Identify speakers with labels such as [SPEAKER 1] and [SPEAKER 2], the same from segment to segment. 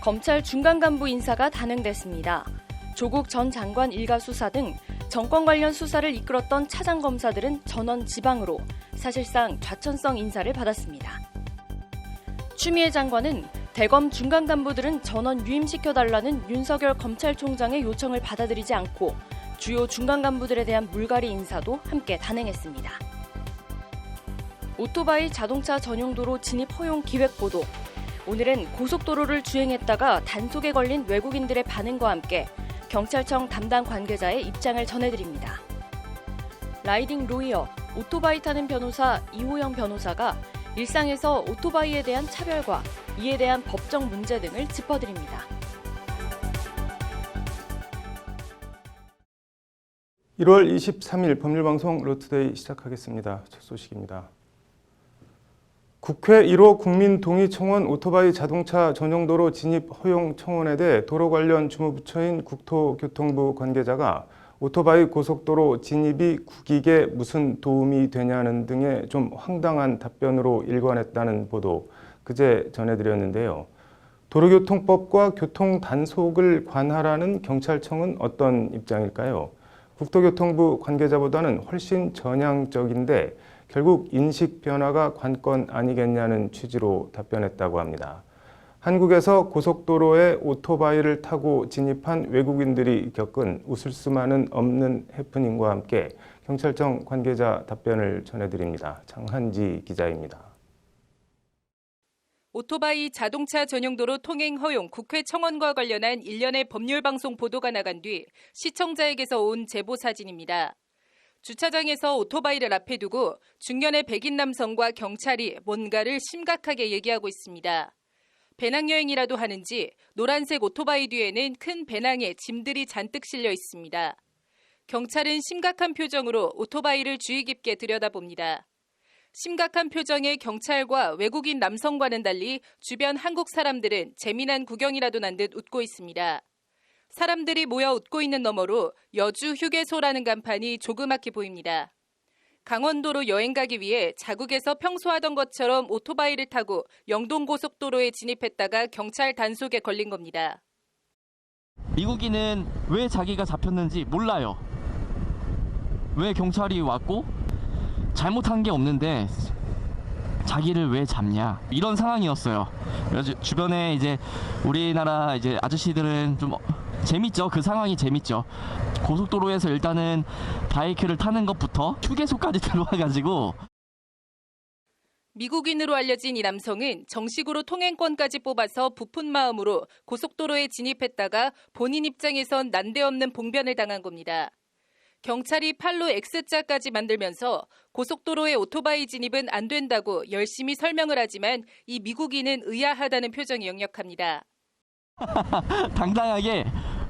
[SPEAKER 1] 검찰 중간 간부 인사가 단행됐습니다. 조국 전 장관 일가 수사 등 정권 관련 수사를 이끌었던 차장검사들은 전원 지방으로 사실상 좌천성 인사를 받았습니다. 추미애 장관은 대검 중간 간부들은 전원 유임시켜달라는 윤석열 검찰총장의 요청을 받아들이지 않고 주요 중간 간부들에 대한 물갈이 인사도 함께 단행했습니다. 오토바이 자동차 전용도로 진입 허용 기획 보도. 오늘은 고속도로를 주행했다가 단속에 걸린 외국인들의 반응과 함께 경찰청 담당 관계자의 입장을 전해드립니다. 라이딩 로이어, 오토바이 타는 변호사 이호영 변호사가 일상에서 오토바이에 대한 차별과 이에 대한 법적 문제 등을 짚어드립니다.
[SPEAKER 2] 1월 23일 법률방송 로투데이 시작하겠습니다. 첫 소식입니다. 국회 1호 국민동의청원 오토바이 자동차 전용도로 진입 허용 청원에 대해 도로 관련 주무부처인 국토교통부 관계자가 오토바이 고속도로 진입이 국익에 무슨 도움이 되냐는 등의 좀 황당한 답변으로 일관했다는 보도 그제 전해드렸는데요. 도로교통법과 교통단속을 관할하는 경찰청은 어떤 입장일까요? 국토교통부 관계자보다는 훨씬 전향적인데 결국 인식 변화가 관건 아니겠냐는 취지로 답변했다고 합니다. 한국에서 고속도로에 오토바이를 타고 진입한 외국인들이 겪은 웃을 수만은 없는 해프닝과 함께 경찰청 관계자 답변을 전해드립니다. 장한지 기자입니다.
[SPEAKER 3] 오토바이 자동차 전용도로 통행 허용 국회 청원과 관련한 일련의 법률방송 보도가 나간 뒤 시청자에게서 온 제보 사진입니다. 주차장에서 오토바이를 앞에 두고 중년의 백인 남성과 경찰이 뭔가를 심각하게 얘기하고 있습니다. 배낭여행이라도 하는지 노란색 오토바이 뒤에는 큰 배낭에 짐들이 잔뜩 실려 있습니다. 경찰은 심각한 표정으로 오토바이를 주의 깊게 들여다봅니다. 심각한 표정의 경찰과 외국인 남성과는 달리 주변 한국 사람들은 재미난 구경이라도 난 듯 웃고 있습니다. 사람들이 모여 웃고 있는 너머로 여주 휴게소라는 간판이 조그맣게 보입니다. 강원도로 여행 가기 위해 자국에서 평소 하던 것처럼 오토바이를 타고 영동고속도로에 진입했다가 경찰 단속에 걸린 겁니다.
[SPEAKER 4] 미국인은 왜 자기가 잡혔는지 몰라요. 왜 경찰이 왔고 잘못한 게 없는데 자기를 왜 잡냐 이런 상황이었어요. 주변에 이제 우리나라 이제 아저씨들은 좀 재밌죠. 그 상황이 재밌죠. 고속도로에서 일단은 바이크를 타는 것부터 휴게소까지 들어와가지고.
[SPEAKER 3] 미국인으로 알려진 이 남성은 정식으로 통행권까지 뽑아서 부푼 마음으로 고속도로에 진입했다가 본인 입장에선 난데없는 봉변을 당한 겁니다. 경찰이 팔로 X자까지 만들면서 고속도로에 오토바이 진입은 안 된다고 열심히 설명을 하지만 이 미국인은 의아하다는 표정이 역력합니다.
[SPEAKER 4] 당당하게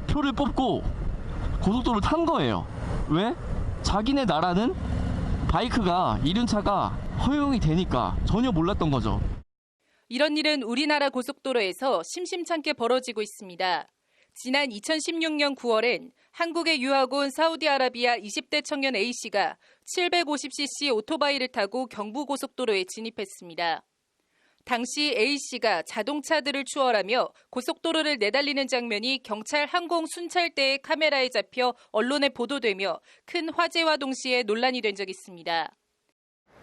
[SPEAKER 4] 표를 뽑고 고속도로를 탄 거예요. 왜? 자기네 나라는 바이크가 이륜차가 허용이 되니까 전혀 몰랐던 거죠.
[SPEAKER 3] 이런 일은 우리나라 고속도로에서 심심찮게 벌어지고 있습니다. 지난 2016년 9월엔 한국에 유학 온 사우디아라비아 20대 청년 A씨가 750cc 오토바이를 타고 경부고속도로에 진입했습니다. 당시 A씨가 자동차들을 추월하며 고속도로를 내달리는 장면이 경찰 항공 순찰대의 카메라에 잡혀 언론에 보도되며 큰 화제와 동시에 논란이 된 적이 있습니다.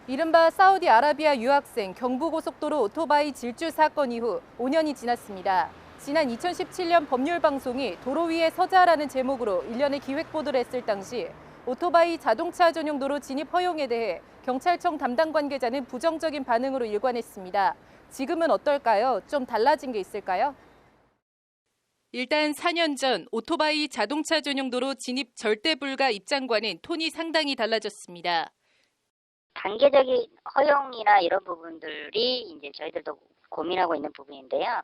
[SPEAKER 3] 이른바 사우디아라비아 유학생 경부고속도로 오토바이 질주 사건 이후 5년이 지났습니다. 지난 2017년 법률방송이 도로 위에 서자라는 제목으로 일련의 기획보도를 했을 당시 오토바이 자동차 전용도로 진입 허용에 대해 경찰청 담당 관계자는 부정적인 반응으로 일관했습니다. 지금은 어떨까요? 좀 달라진 게 있을까요? 일단 4년 전 오토바이 자동차 전용도로 진입 절대 불가 입장과는 톤이 상당히 달라졌습니다.
[SPEAKER 5] 단계적인 허용이나 이런 부분들이 이제 저희들도 고민하고 있는 부분인데요.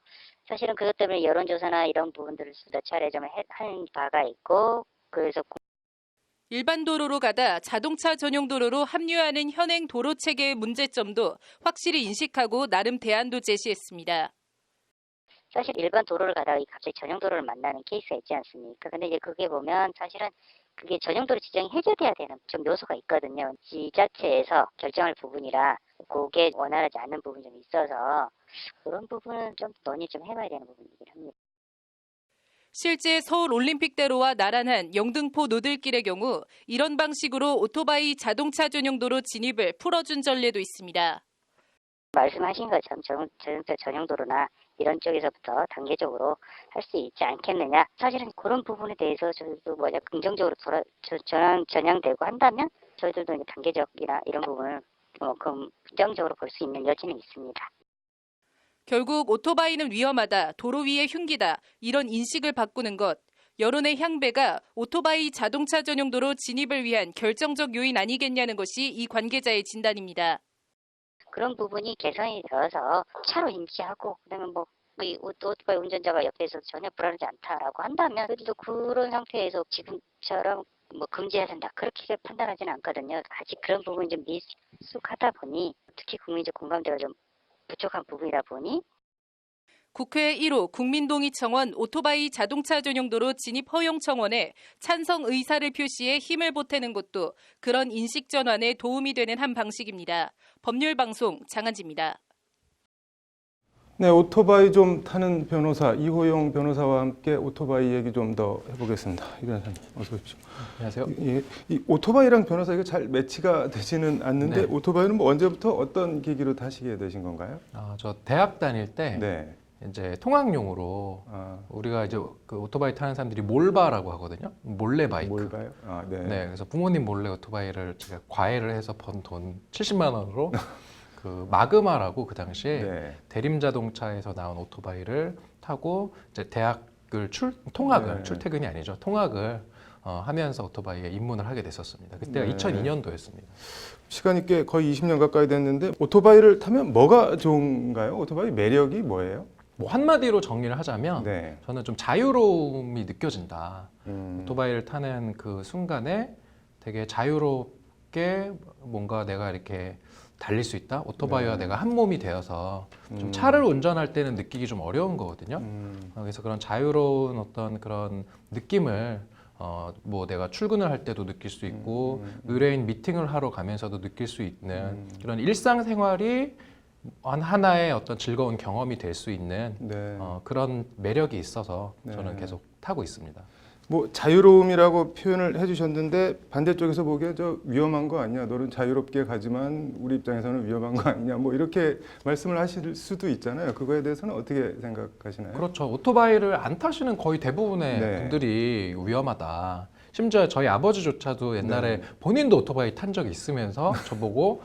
[SPEAKER 5] 사실은 그것 때문에 여론조사나 이런 부분들을 몇 차례 좀 한 바가 있고, 그래서
[SPEAKER 3] 일반 도로로 가다 자동차 전용 도로로 합류하는 현행 도로 체계의 문제점도 확실히 인식하고 나름 대안도 제시했습니다.
[SPEAKER 5] 사실 일반 도로를 가다가 갑자기 전용 도로를 만나는 케이스가 있지 않습니까? 근데 이제 그게 보면 사실은 그게 전용 도로 지정이 해제돼야 되는 좀 요소가 있거든요. 지자체에서 결정할 부분이라 그게 원활하지 않는 부분이 좀 있어서 그런 부분은 좀 논의 좀 해봐야 되는 부분이긴 합니다.
[SPEAKER 3] 실제 서울 올림픽대로와 나란한 영등포 노들길의 경우 이런 방식으로 오토바이 자동차 전용도로 진입을 풀어준 전례도 있습니다.
[SPEAKER 5] 말씀하신 것처럼 자동차 전용도로나 이런 쪽에서부터 단계적으로 할 수 있지 않겠느냐. 사실은 그런 부분에 대해서 저희도 긍정적으로 전향되고 한다면 저희들도 이제 단계적이나 이런 부분을 긍정적으로 볼 수 있는 여지는 있습니다.
[SPEAKER 3] 결국 오토바이는 위험하다, 도로 위의 흉기다 이런 인식을 바꾸는 것, 여론의 향배가 오토바이 자동차 전용도로 진입을 위한 결정적 요인 아니겠냐는 것이 이 관계자의 진단입니다.
[SPEAKER 5] 그런 부분이 개선이 되어서 차로 인지하고 그다음에 이 오토바이 운전자가 옆에서 전혀 불안하지 않다라고 한다면 그래도 그런 상태에서 지금처럼 금지해야 된다 그렇게 판단하지는 않거든요. 아직 그런 부분이 좀 미숙하다 보니 특히 국민적 공감대가 좀 부족한 부분이다 보니
[SPEAKER 3] 국회 1호 국민동의청원 오토바이 자동차 전용도로 진입 허용 청원에 찬성 의사를 표시해 힘을 보태는 것도 그런 인식 전환에 도움이 되는 한 방식입니다. 법률방송 장한지입니다.
[SPEAKER 2] 네, 오토바이 좀 타는 변호사 이호영 변호사와 함께 오토바이 얘기 좀 더 해보겠습니다. 이 변호사님 어서 오십시오.
[SPEAKER 6] 안녕하세요.
[SPEAKER 2] 이 오토바이랑 변호사 이거 잘 매치가 되지는 않는데
[SPEAKER 6] 네.
[SPEAKER 2] 오토바이는 언제부터 어떤 계기로 타시게 되신 건가요?
[SPEAKER 6] 저 대학 다닐 때
[SPEAKER 2] 네.
[SPEAKER 6] 이제 통학용으로 우리가 이제 그 오토바이 타는 사람들이 몰바라고 하거든요. 몰래 바이크.
[SPEAKER 2] 뭘까요? 네.
[SPEAKER 6] 네, 그래서 부모님 몰래 오토바이를 제가 과외를 해서 번 돈 70만 원으로 그 마그마라고 그 당시에
[SPEAKER 2] 네.
[SPEAKER 6] 대림자동차에서 나온 오토바이를 타고 이제 대학을 통학을
[SPEAKER 2] 네.
[SPEAKER 6] 출퇴근이 아니죠. 통학을 하면서 오토바이에 입문을 하게 됐었습니다. 그때가
[SPEAKER 2] 네.
[SPEAKER 6] 2002년도였습니다.
[SPEAKER 2] 시간이 꽤 거의 20년 가까이 됐는데 오토바이를 타면 뭐가 좋은가요? 오토바이 매력이 뭐예요?
[SPEAKER 6] 뭐 한마디로 정리를 하자면
[SPEAKER 2] 네.
[SPEAKER 6] 저는 좀 자유로움이 느껴진다.
[SPEAKER 2] 음.
[SPEAKER 6] 오토바이를 타는 그 순간에 되게 자유롭게 뭔가 내가 이렇게 달릴 수 있다. 오토바이와
[SPEAKER 2] 네.
[SPEAKER 6] 내가 한 몸이 되어서 좀 차를 운전할 때는 느끼기 좀 어려운 거거든요. 그래서 그런 자유로운 어떤 그런 느낌을 뭐 내가 출근을 할 때도 느낄 수 있고 의뢰인 미팅을 하러 가면서도 느낄 수 있는 그런 일상생활이 하나의 어떤 즐거운 경험이 될 수 있는
[SPEAKER 2] 네.
[SPEAKER 6] 그런 매력이 있어서 저는
[SPEAKER 2] 네.
[SPEAKER 6] 계속 타고 있습니다.
[SPEAKER 2] 뭐 자유로움이라고 표현을 해주셨는데 반대쪽에서 보기에 저 위험한 거 아니야? 너는 자유롭게 가지만 우리 입장에서는 위험한 거 아니냐? 뭐 이렇게 말씀을 하실 수도 있잖아요. 그거에 대해서는 어떻게 생각하시나요?
[SPEAKER 6] 그렇죠. 오토바이를 안 타시는 거의 대부분의
[SPEAKER 2] 네.
[SPEAKER 6] 분들이 위험하다. 심지어 저희 아버지조차도 옛날에
[SPEAKER 2] 네.
[SPEAKER 6] 본인도 오토바이 탄 적이 있으면서 저보고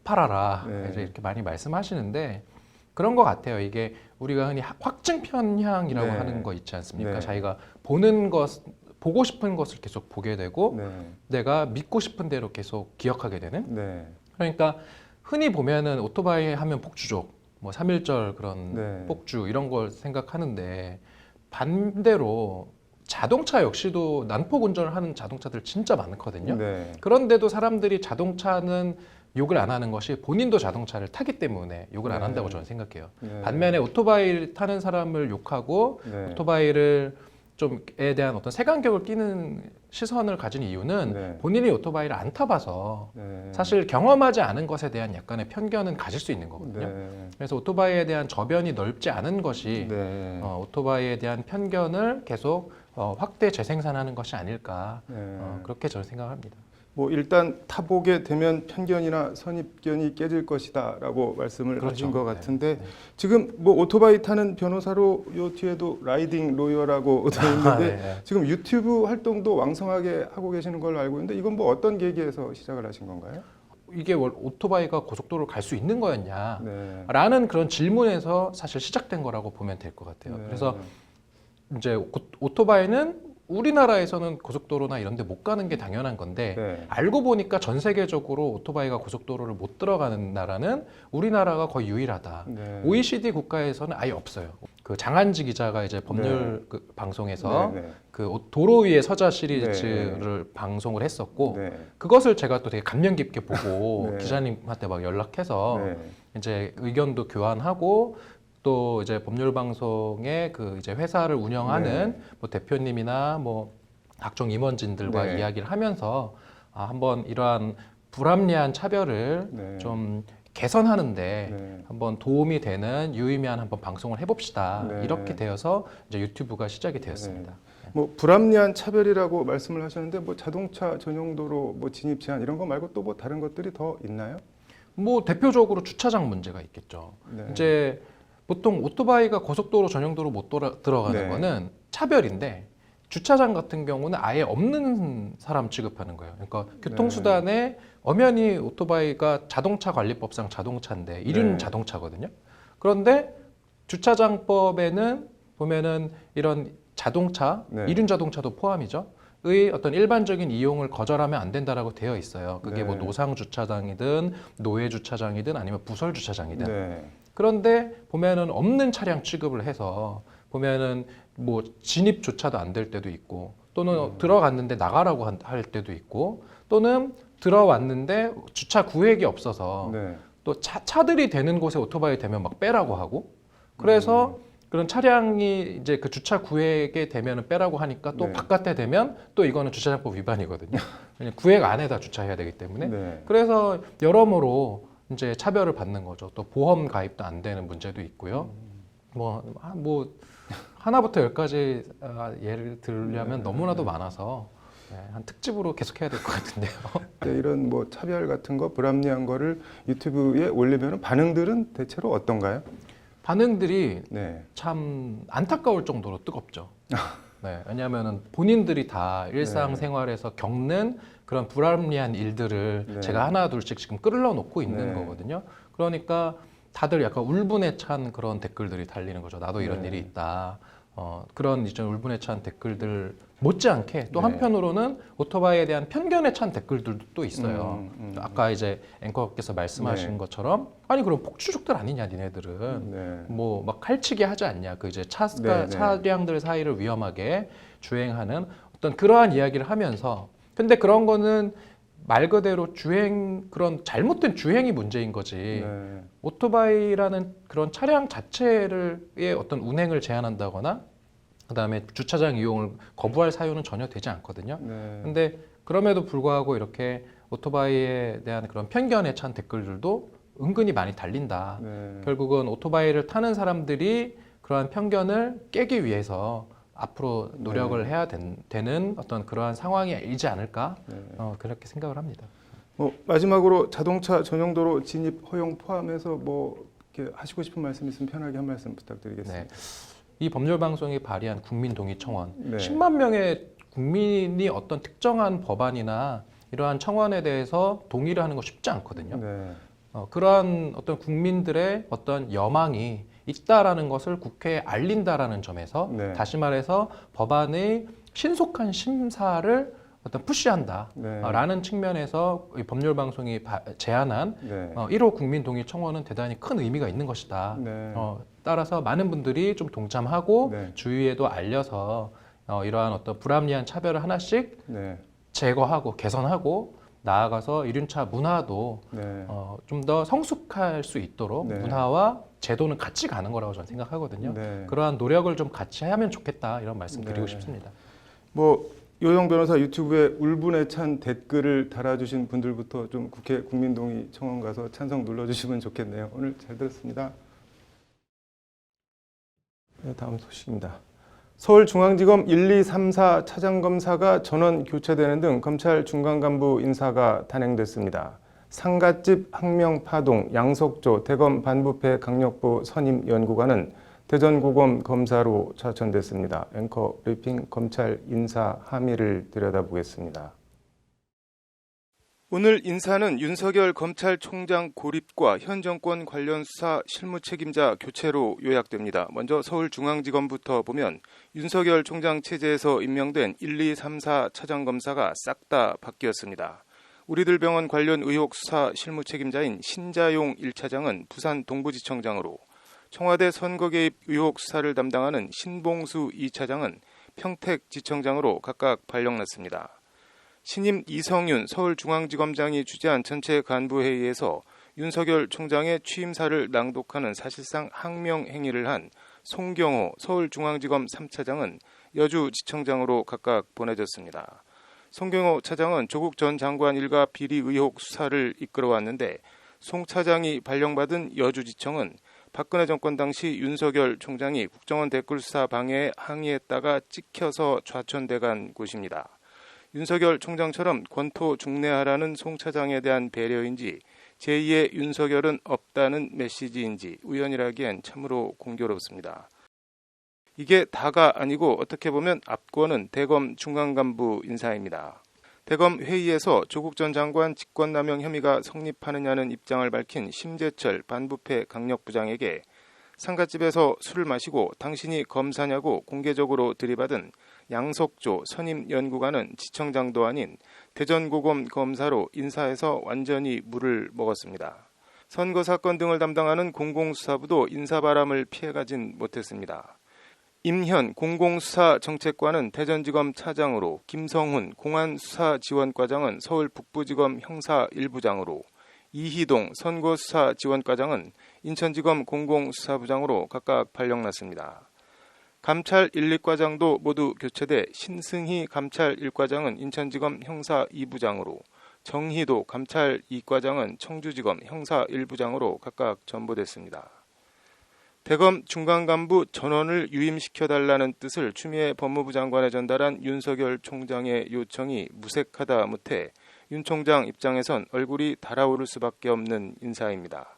[SPEAKER 6] 팔아라
[SPEAKER 2] 네.
[SPEAKER 6] 이렇게 많이 말씀하시는데 그런 것 같아요. 이게 우리가 흔히 확증 편향이라고
[SPEAKER 2] 네.
[SPEAKER 6] 하는 거 있지 않습니까?
[SPEAKER 2] 네.
[SPEAKER 6] 자기가 보고 싶은 것을 계속 보게 되고
[SPEAKER 2] 네.
[SPEAKER 6] 내가 믿고 싶은 대로 계속 기억하게 되는.
[SPEAKER 2] 네.
[SPEAKER 6] 그러니까 흔히 보면은 오토바이 하면 폭주족, 뭐 3.1절 그런
[SPEAKER 2] 네.
[SPEAKER 6] 폭주 이런 걸 생각하는데 반대로 자동차 역시도 난폭 운전을 하는 자동차들 진짜 많거든요.
[SPEAKER 2] 네.
[SPEAKER 6] 그런데도 사람들이 자동차는 욕을 안 하는 것이 본인도 자동차를 타기 때문에 욕을 안
[SPEAKER 2] 네.
[SPEAKER 6] 한다고 저는 생각해요.
[SPEAKER 2] 네.
[SPEAKER 6] 반면에 오토바이 타는 사람을 욕하고
[SPEAKER 2] 네.
[SPEAKER 6] 오토바이를 좀에 대한 어떤 색안경을 끼는 시선을 가진 이유는
[SPEAKER 2] 네.
[SPEAKER 6] 본인이 오토바이를 안 타봐서
[SPEAKER 2] 네.
[SPEAKER 6] 사실 경험하지 않은 것에 대한 약간의 편견은 가질 수 있는 거거든요.
[SPEAKER 2] 네.
[SPEAKER 6] 그래서 오토바이에 대한 저변이 넓지 않은 것이
[SPEAKER 2] 네.
[SPEAKER 6] 오토바이에 대한 편견을 계속 확대 재생산하는 것이 아닐까
[SPEAKER 2] 네.
[SPEAKER 6] 그렇게 저는 생각합니다.
[SPEAKER 2] 뭐 일단 타보게 되면 편견이나 선입견이 깨질 것이다라고 말씀을
[SPEAKER 6] 그렇죠.
[SPEAKER 2] 하신 것
[SPEAKER 6] 네.
[SPEAKER 2] 같은데
[SPEAKER 6] 네.
[SPEAKER 2] 지금 뭐 오토바이 타는 변호사로 요 뒤에도 라이딩 로이어라고 되어 있는데
[SPEAKER 6] 네.
[SPEAKER 2] 지금 유튜브 활동도 왕성하게 하고 계시는 걸로 알고 있는데 이건 뭐 어떤 계기에서 시작을 하신 건가요?
[SPEAKER 6] 이게 오토바이가 고속도로를 갈 수 있는 거였냐?
[SPEAKER 2] 네.
[SPEAKER 6] 라는 그런 질문에서 사실 시작된 거라고 보면 될 것 같아요.
[SPEAKER 2] 네.
[SPEAKER 6] 그래서 이제 오토바이는 우리나라에서는 고속도로나 이런 데 못 가는 게 당연한 건데
[SPEAKER 2] 네.
[SPEAKER 6] 알고 보니까 전 세계적으로 오토바이가 고속도로를 못 들어가는 나라는 우리나라가 거의 유일하다.
[SPEAKER 2] 네.
[SPEAKER 6] OECD 국가에서는 아예 없어요. 그 장한지 기자가 이제 법률 그 방송에서
[SPEAKER 2] 네. 네.
[SPEAKER 6] 그 도로 위의 서자 시리즈를 방송을 했었고
[SPEAKER 2] 네.
[SPEAKER 6] 그것을 제가 또 되게 감명 깊게 보고
[SPEAKER 2] 네.
[SPEAKER 6] 기자님한테 막 연락해서
[SPEAKER 2] 네.
[SPEAKER 6] 이제 의견도 교환하고 또 이제 법률 방송의 그 이제 회사를 운영하는 뭐 대표님이나 뭐 각종 임원진들과
[SPEAKER 2] 네.
[SPEAKER 6] 이야기를 하면서 한번 이러한 불합리한 차별을
[SPEAKER 2] 네.
[SPEAKER 6] 좀 개선하는데
[SPEAKER 2] 네.
[SPEAKER 6] 한번 도움이 되는 유의미한 한번 방송을 해봅시다.
[SPEAKER 2] 네.
[SPEAKER 6] 이렇게 되어서 이제 유튜브가 시작이 되었습니다.
[SPEAKER 2] 뭐 불합리한 차별이라고 말씀을 하셨는데 뭐 자동차 전용 도로 뭐 진입 제한 이런 거 말고 또 뭐 다른 것들이 더 있나요?
[SPEAKER 6] 뭐 대표적으로 주차장 문제가 있겠죠.
[SPEAKER 2] 네.
[SPEAKER 6] 이제 보통 오토바이가 고속도로 전용도로 못 들어가는
[SPEAKER 2] 네.
[SPEAKER 6] 거는 차별인데 주차장 같은 경우는 아예 없는 사람 취급하는 거예요. 그러니까 교통수단에 엄연히 오토바이가 자동차 관리법상 자동차인데 이륜
[SPEAKER 2] 네.
[SPEAKER 6] 자동차거든요. 그런데 주차장법에는 보면은 이런 자동차,
[SPEAKER 2] 네.
[SPEAKER 6] 이륜 자동차도 포함이죠. 의 어떤 일반적인 이용을 거절하면 안 된다라고 되어 있어요. 그게
[SPEAKER 2] 네.
[SPEAKER 6] 뭐 노상 주차장이든 노예 주차장이든 아니면 부설 주차장이든.
[SPEAKER 2] 네.
[SPEAKER 6] 그런데 보면은 없는 차량 취급을 해서 보면은 뭐 진입조차도 안 될 때도 있고 또는 들어갔는데 나가라고 할 때도 있고 또는 들어왔는데 주차 구획이 없어서
[SPEAKER 2] 네.
[SPEAKER 6] 또 차들이 되는 곳에 오토바이 되면 막 빼라고 하고 그래서 그런 차량이 이제 그 주차 구획에 되면은 빼라고 하니까 또
[SPEAKER 2] 네.
[SPEAKER 6] 바깥에 되면 또 이거는 주차장법 위반이거든요. 왜냐면 구획 안에다 주차해야 되기 때문에.
[SPEAKER 2] 네.
[SPEAKER 6] 그래서 여러모로 이제 차별을 받는 거죠. 또 보험 가입도 안 되는 문제도 있고요. 뭐 하나부터 열까지 예를 들려면 너무나도 많아서 한 특집으로 계속 해야 될 것 같은데요.
[SPEAKER 2] 네, 이런 뭐 차별 같은 거 불합리한 거를 유튜브에 올리면 반응들은 대체로 어떤가요?
[SPEAKER 6] 반응들이
[SPEAKER 2] 네.
[SPEAKER 6] 참 안타까울 정도로 뜨겁죠. 네, 왜냐하면 본인들이 다 일상생활에서 겪는 그런 불합리한 일들을
[SPEAKER 2] 네.
[SPEAKER 6] 제가 하나 둘씩 지금 끌어 놓고 있는
[SPEAKER 2] 네.
[SPEAKER 6] 거거든요. 그러니까 다들 약간 울분에 찬 그런 댓글들이 달리는 거죠. 나도 이런
[SPEAKER 2] 네.
[SPEAKER 6] 일이 있다. 그런 이제 울분에 찬 댓글들 못지않게 또
[SPEAKER 2] 네.
[SPEAKER 6] 한편으로는 오토바이에 대한 편견에 찬 댓글들도 또 있어요. 아까 이제 앵커께서 말씀하신
[SPEAKER 2] 네.
[SPEAKER 6] 것처럼 아니 그럼 폭주족들 아니냐 니네들은
[SPEAKER 2] 네.
[SPEAKER 6] 뭐 막 칼치기 하지 않냐 그 이제
[SPEAKER 2] 네, 네.
[SPEAKER 6] 차량들 사이를 위험하게 주행하는 어떤 그러한 이야기를 하면서 근데 그런 거는 말 그대로 그런 잘못된 주행이 문제인 거지
[SPEAKER 2] 네.
[SPEAKER 6] 오토바이라는 그런 차량 자체의 어떤 운행을 제한한다거나 그다음에 주차장 이용을 거부할 사유는 전혀 되지 않거든요.
[SPEAKER 2] 네.
[SPEAKER 6] 근데 그럼에도 불구하고 이렇게 오토바이에 대한 그런 편견에 찬 댓글들도 은근히 많이 달린다.
[SPEAKER 2] 네.
[SPEAKER 6] 결국은 오토바이를 타는 사람들이 그러한 편견을 깨기 위해서 앞으로 노력을 해야 되는 어떤 그러한 상황이지 않을까
[SPEAKER 2] 네.
[SPEAKER 6] 그렇게 생각을 합니다.
[SPEAKER 2] 뭐 마지막으로 자동차 전용 도로 진입 허용 포함해서 뭐 이렇게 하시고 싶은 말씀 있으면 편하게 한 말씀 부탁드리겠습니다.
[SPEAKER 6] 네. 이 법률 방송이 발의한 국민동의 청원,
[SPEAKER 2] 네.
[SPEAKER 6] 10만 명의 국민이 어떤 특정한 법안이나 이러한 청원에 대해서 동의를 하는 거 쉽지 않거든요.
[SPEAKER 2] 네.
[SPEAKER 6] 그러한 어떤 국민들의 어떤 여망이 있다라는 것을 국회에 알린다라는 점에서
[SPEAKER 2] 네.
[SPEAKER 6] 다시 말해서 법안의 신속한 심사를 어떤 푸시한다라는 측면에서 이 법률 방송이 제안한
[SPEAKER 2] 네.
[SPEAKER 6] 1호 국민 동의 청원은 대단히 큰 의미가 있는 것이다.
[SPEAKER 2] 네.
[SPEAKER 6] 따라서 많은 분들이 좀 동참하고
[SPEAKER 2] 네.
[SPEAKER 6] 주위에도 알려서 이러한 어떤 불합리한 차별을 하나씩
[SPEAKER 2] 네.
[SPEAKER 6] 제거하고 개선하고 나아가서 이륜차 문화도
[SPEAKER 2] 네.
[SPEAKER 6] 좀 더 성숙할 수 있도록
[SPEAKER 2] 네.
[SPEAKER 6] 문화와 제도는 같이 가는 거라고 저는 생각하거든요.
[SPEAKER 2] 네.
[SPEAKER 6] 그러한 노력을 좀 같이 하면 좋겠다 이런 말씀 드리고
[SPEAKER 2] 네.
[SPEAKER 6] 싶습니다.
[SPEAKER 2] 뭐 요영 변호사 유튜브에 울분에 찬 댓글을 달아주신 분들부터 좀 국회 국민동의 청원 가서 찬성 눌러주시면 좋겠네요. 오늘 잘 들었습니다. 네, 다음 소식입니다. 서울중앙지검 1, 2, 3, 4 차장검사가 전원 교체되는 등 검찰 중간 간부 인사가 단행됐습니다. 상갓집, 항명파동, 양석조, 대검 반부패 강력부 선임연구관은 대전고검 검사로 차천됐습니다. 앵커 브리핑 검찰 인사 함의를 들여다보겠습니다. 오늘 인사는 윤석열 검찰총장 고립과 현 정권 관련 수사 실무 책임자 교체로 요약됩니다. 먼저 서울중앙지검부터 보면 윤석열 총장 체제에서 임명된 1, 2, 3, 4 차장검사가 싹 다 바뀌었습니다. 우리들 병원 관련 의혹 수사 실무 책임자인 신자용 1차장은 부산 동부지청장으로, 청와대 선거 개입 의혹 수사를 담당하는 신봉수 2차장은 평택지청장으로 각각 발령났습니다. 신임 이성윤 서울중앙지검장이 주재한 전체 간부회의에서 윤석열 총장의 취임사를 낭독하는 사실상 항명 행위를 한 송경호 서울중앙지검 3차장은 여주지청장으로 각각 보내졌습니다. 송경호 차장은 조국 전 장관 일가 비리 의혹 수사를 이끌어왔는데 송 차장이 발령받은 여주지청은 박근혜 정권 당시 윤석열 총장이 국정원 댓글 수사 방해에 항의했다가 찍혀서 좌천돼간 곳입니다. 윤석열 총장처럼 권토 중내하라는 송 차장에 대한 배려인지 제2의 윤석열은 없다는 메시지인지 우연이라기엔 참으로 공교롭습니다. 이게 다가 아니고 어떻게 보면 압권은 대검 중앙간부 인사입니다. 대검 회의에서 조국 전 장관 직권남용 혐의가 성립하느냐는 입장을 밝힌 심재철 반부패 강력부장에게 상갓집에서 술을 마시고 당신이 검사냐고 공개적으로 들이받은 양석조 선임연구관은 지청장도 아닌 대전고검 검사로 인사해서 완전히 물을 먹었습니다. 선거 사건 등을 담당하는 공공수사부도 인사바람을 피해가진 못했습니다. 임현 공공수사정책관은 대전지검 차장으로, 김성훈 공안수사지원과장은 서울 북부지검 형사 1부장으로, 이희동 선거수사지원과장은 인천지검 공공수사부장으로 각각 발령났습니다. 감찰 1, 2과장도 모두 교체돼 신승희 감찰 1과장은 인천지검 형사 2부장으로, 정희도 감찰 2과장은 청주지검 형사 1부장으로 각각 전보됐습니다. 대검 중간간부 전원을 유임시켜달라는 뜻을 추미애 법무부 장관에 전달한 윤석열 총장의 요청이 무색하다 못해 윤 총장 입장에선 얼굴이 달아오를 수밖에 없는 인사입니다.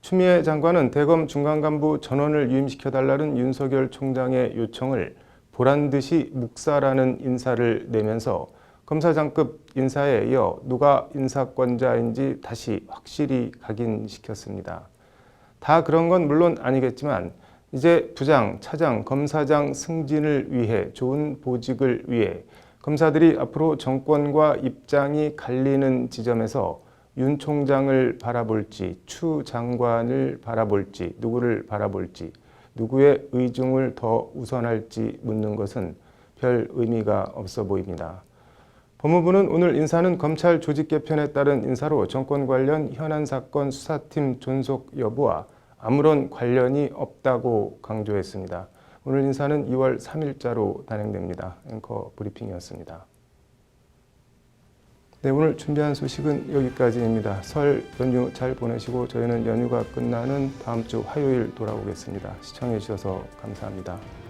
[SPEAKER 2] 추미애 장관은 대검 중간간부 전원을 유임시켜달라는 윤석열 총장의 요청을 보란듯이 묵살하는 인사를 내면서 검사장급 인사에 이어 누가 인사권자인지 다시 확실히 각인시켰습니다. 다 그런 건 물론 아니겠지만 이제 부장, 차장, 검사장 승진을 위해 좋은 보직을 위해 검사들이 앞으로 정권과 입장이 갈리는 지점에서 윤 총장을 바라볼지, 추 장관을 바라볼지, 누구를 바라볼지, 누구의 의중을 더 우선할지 묻는 것은 별 의미가 없어 보입니다. 법무부는 오늘 인사는 검찰 조직 개편에 따른 인사로 정권 관련 현안 사건 수사팀 존속 여부와 아무런 관련이 없다고 강조했습니다. 오늘 인사는 2월 3일자로 단행됩니다. 앵커 브리핑이었습니다. 네, 오늘 준비한 소식은 여기까지입니다. 설 연휴 잘 보내시고 저희는 연휴가 끝나는 다음 주 화요일 돌아오겠습니다. 시청해 주셔서 감사합니다.